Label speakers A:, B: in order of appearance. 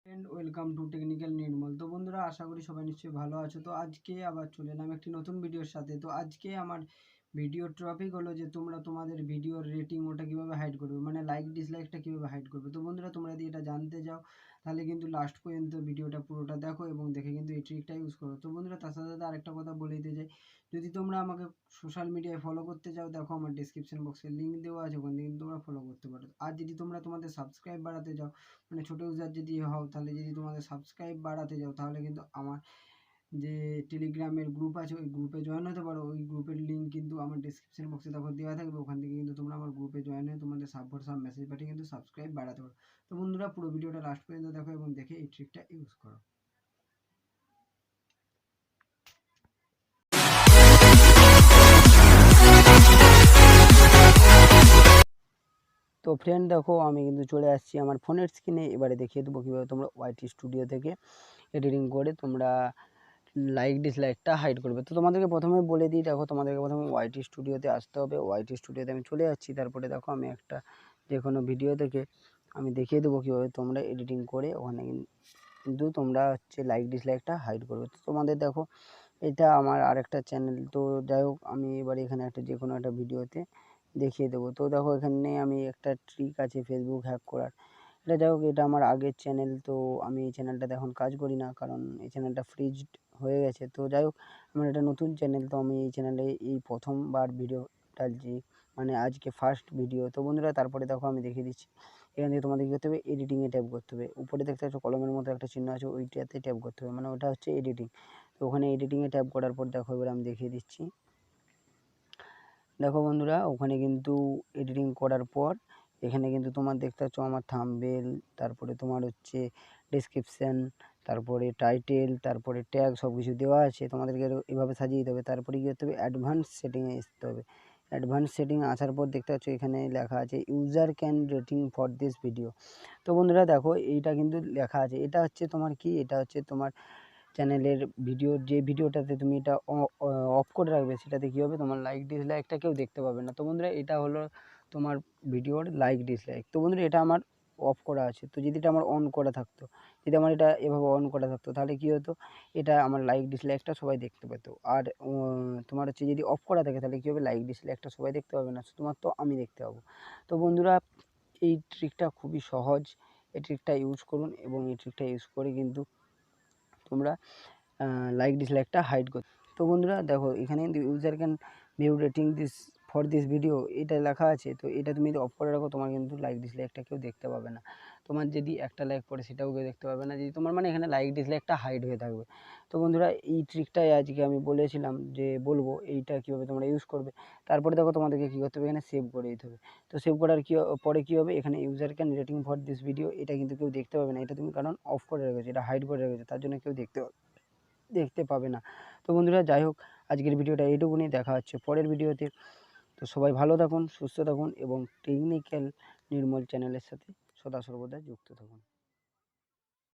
A: And welcome to technical নির্মল। তো বন্ধুরা, আশা করি সবাই নিশ্চয়ই ভালো আছো। তো আজকে আবার চলে এলাম একটি নতুন ভিডিওর সাথে। তো আজকে আমার ভিডিওর টপিক হলো যে তোমরা তোমাদের ভিডিওর রেটিং ওটা কীভাবে হাইড করবে, মানে লাইক ডিসলাইকটা কীভাবে হাইড করবে। তো বন্ধুরা, তোমরা যদি এটা জানতে চাও তাহলে কিন্তু লাস্ট পর্যন্ত ভিডিওটা পুরোটা দেখো এবং দেখে কিন্তু এই ট্রিকটা ইউজ করো। তো বন্ধুরা, তার সাথে সাথে আরেকটা কথা বলে দিতে চাই, যদি তোমরা আমাকে সোশ্যাল মিডিয়ায় ফলো করতে চাও, দেখো আমার ডিসক্রিপশন বক্সে লিঙ্ক দেওয়া আছে, ওখান থেকে কিন্তু তোমরা ফলো করতে পারো। আর যদি তোমরা তোমাদের সাবস্ক্রাইব বাড়াতে চাও, মানে ছোটো ইউজার যদি হও, তাহলে যদি তোমাদের সাবস্ক্রাইব বাড়াতে যাও তাহলে কিন্তু আমার যে টেলিগ্রামের গ্রুপ আছে ওই গ্রুপে জয়েন হতে পারো। ওই গ্রুপের লিঙ্ক কিন্তু আমার ডিসক্রিপশন বক্সে দেখো দেওয়া থাকবে, ওখান থেকে কিন্তু তোমরা আমার গ্রুপে জয়েন হয়ে তোমাদের সাব মেসেজ পাঠিয়ে কিন্তু সাবস্ক্রাইব বাড়াতে পারো। তো বন্ধুরা, পুরো ভিডিওটা লাস্ট পর্যন্ত দেখো এবং দেখে এই ট্রিকটা ইউজ করো। তো ফ্রেন্ড দেখো, আমি কিন্তু চলে আসছি আমার ফোনের স্ক্রিনে। এবারে দেখিয়ে দেবো কীভাবে তোমরা ওয়াইটি স্টুডিও থেকে এডিটিং করে তোমরা লাইক ডিসলাইকটা হাইড করবে। তো তোমাদেরকে প্রথমে বলে দিই, দেখো তোমাদেরকে প্রথমে ওয়াইটি স্টুডিওতে আসতে হবে। ওয়াইটি স্টুডিওতে আমি চলে যাচ্ছি। তারপরে দেখো আমি একটা যে কোনো ভিডিও থেকে আমি দেখিয়ে দেবো কীভাবে তোমরা এডিটিং করে ওখানে কিন্তু তোমরা লাইক ডিসলাইকটা হাইড করবে। তো তোমাদের দেখো, এটা আমার আরেকটা চ্যানেল। তো যাই হোক, আমি এবারে এখানে একটা যে কোনো একটা ভিডিওতে দেখিয়ে দেবো। তো দেখো, এখানে আমি একটা ট্রিক আছে ফেসবুক হ্যাক করার। এটা যাই হোক, এটা আমার আগের চ্যানেল। তো আমি এই চ্যানেলটাতে এখন কাজ করি না, কারণ এই চ্যানেলটা ফ্রিজড হয়ে গেছে। তো যাই হোক, আমার একটা নতুন চ্যানেল। তো আমি এই চ্যানেলে এই প্রথমবার ভিডিও ডালছি, মানে আজকে ফার্স্ট ভিডিও। তো বন্ধুরা, তারপরে দেখো আমি দেখিয়ে দিচ্ছি। এখান থেকে তোমাদের কী করতে হবে, এডিটিংয়ে ট্যাপ করতে হবে। উপরে দেখতে পাচ্ছ কলমের মতো একটা চিহ্ন আছে, ওইটাতে ট্যাপ করতে হবে, মানে ওটা হচ্ছে এডিটিং। তো ওখানে এডিটিংয়ে ট্যাপ করার পর দেখো, এবার আমি দেখিয়ে দিচ্ছি। দেখো বন্ধুরা, ওখানে কিন্তু এডিটিং করার পর এখানে কিন্তু তোমার দেখতে পাচ্ছ আমার থাম্বনেল, তারপরে তোমার হচ্ছে ডেসক্রিপশান, তারপরে টাইটেল, তারপরে ট্যাগ সব কিছু দেওয়া আছে। তোমাদেরকে এভাবে সাজিয়ে দিতে হবে। তারপরে কী করতে হবে, অ্যাডভান্স সেটিংয়ে আসতে হবে। অ্যাডভান্স সেটিংয়ে আসার পর দেখতে পাচ্ছ এখানে লেখা আছে user can rating for this video. তো বন্ধুরা দেখো, এইটা কিন্তু লেখা আছে, এটা হচ্ছে তোমার কি, এটা হচ্ছে তোমার চ্যানেলের ভিডিও। যে ভিডিওটাতে তুমি এটা অফ করে রাখবে, সেটাতে কী হবে, তোমার লাইক ডিসলাইকটা কেউ দেখতে পাবে না। তো বন্ধুরা, এটা হলো তোমার ভিডিওর লাইক ডিসলাইক। তো বন্ধুরা, এটা আমার অফ করা আছে। তো যদি এটা আমার অন করা থাকতো, যদি আমার এটা এভাবে অন করা থাকতো, তাহলে কী হতো, এটা আমার লাইক ডিসলাইকটা সবাই দেখতে পেত। আর তোমার হচ্ছে যদি অফ করা থাকে, তাহলে কী হবে, লাইক ডিসলাইকটা সবাই দেখতে পাবে না, শুধুমাত্র আমি দেখতে পাবো। তো বন্ধুরা, এই ট্রিকটা খুবই সহজ। এই ট্রিকটা ইউজ করুন এবং এই ট্রিকটা ইউজ করে কিন্তু তোমরা লাইক ডিসলাইকটা হাইড করতে। তো বন্ধুরা দেখো, এখানে কিন্তু user can view rating this for this video এটা লেখা আছে। তো এটা তুমি যদি অফ করে রাখো, তোমার কিন্তু লাইক ডিসলাইকটা কেউ দেখতে পাবে না। তোমার যদি একটা লাইক পড়ে, সেটাও কেউ দেখতে পাবে না, যদি তোমার মানে এখানে লাইক ডিসলাইকটা হাইড হয়ে থাকবে। তো বন্ধুরা, এই ট্রিকটাই আজকে আমি বলেছিলাম যে বলবো, এইটা কীভাবে তোমরা ইউজ করবে। তারপরে দেখো, তোমাদেরকে কী করতে হবে, এখানে সেভ করে দিতে হবে। তো সেভ করার পরে কী হবে, এখানে user can rating for this video এটা কিন্তু কেউ দেখতে পাবে না। এটা তুমি কারণ অফ করে রেখেছো, এটা হাইড করে রেখেছো, তার জন্য কেউ দেখতে পাবে না। তো বন্ধুরা, যাই হোক, আজকের ভিডিওটা এইটুকুনি। দেখা হচ্ছে পরের ভিডিওতে। তো সবাই ভালো থাকুন, সুস্থ থাকুন এবং টেকনিক্যাল নির্মল চ্যানেলের সাথে সদা সর্বদা যুক্ত থাকুন।